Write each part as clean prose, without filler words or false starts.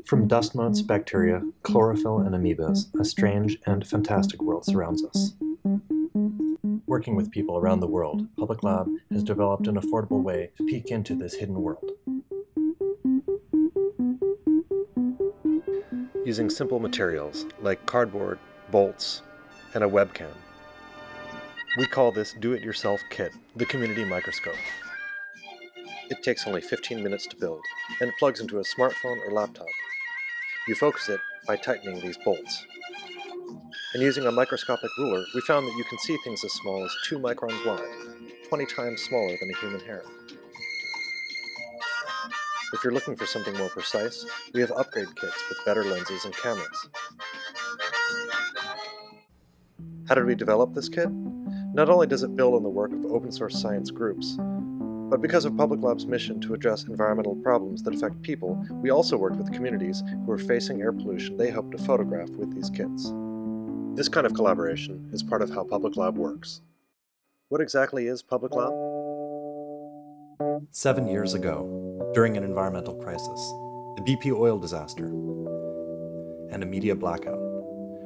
From dust motes, bacteria, chlorophyll, and amoebas, a strange and fantastic world surrounds us. Working with people around the world, Public Lab has developed an affordable way to peek into this hidden world. Using simple materials like cardboard, bolts, and a webcam, we call this do-it-yourself kit the Community Microscope. It takes only 15 minutes to build, and plugs into a smartphone or laptop. You focus it by tightening these bolts. And using a microscopic ruler, we found that you can see things as small as 2 microns wide, 20 times smaller than a human hair. If you're looking for something more precise, we have upgrade kits with better lenses and cameras. How did we develop this kit? Not only does it build on the work of open-source science groups, but because of Public Lab's mission to address environmental problems that affect people, we also worked with communities who are facing air pollution they hope to photograph with these kits. This kind of collaboration is part of how Public Lab works. What exactly is Public Lab? 7 years ago, during an environmental crisis, the BP oil disaster, and a media blackout,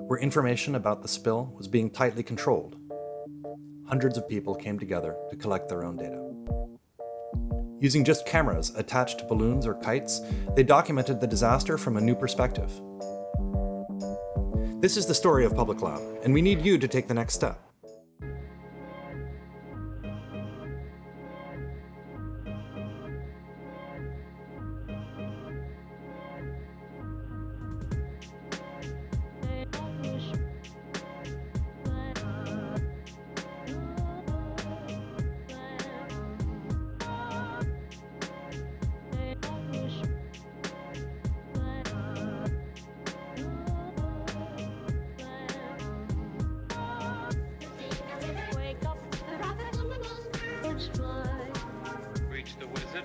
where information about the spill was being tightly controlled, hundreds of people came together to collect their own data. Using just cameras attached to balloons or kites, they documented the disaster from a new perspective. This is the story of Public Lab, and we need you to take the next step. Reach the wizard.